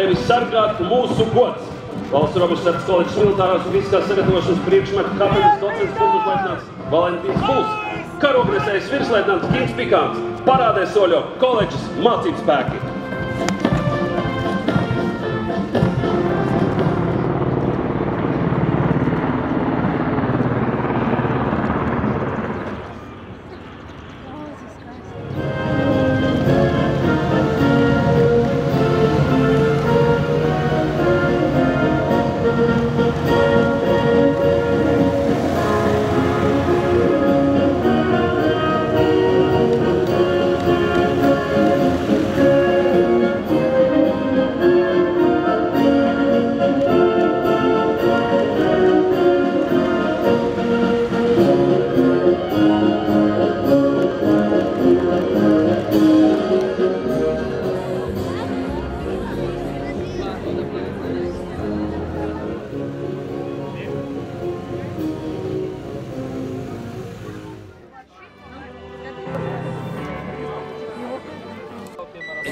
tevi sargāt mūsu gods. Valsts robežsardzes koledžas militārās un fiziskās sagatavošanas priekšmetu katedras docents burbuļsleitnants Valentīns Puls, karognesējs virsleitnants Kings Pikāns, parādē soļo koledžas mācību spēki.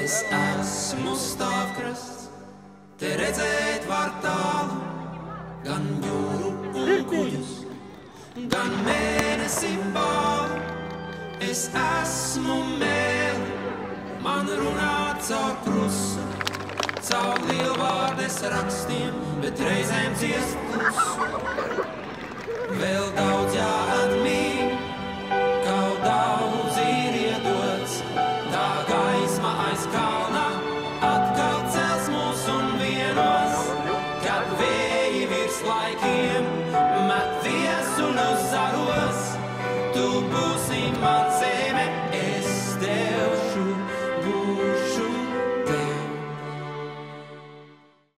Es esmu stāvkrasts, te redzēt var tālu, gan jūru un kuģus, gan mēnesim bālu. Es esmu mēli, man runā caur krusu, caur lielvārdes rakstiem, bet reizēm ciest klusu. Vēl daudz jāatmīn, kaut daudz ir iedots, tā gaisma aiz kalna atkal cels mūs un vienos, kad vēji virs laikiem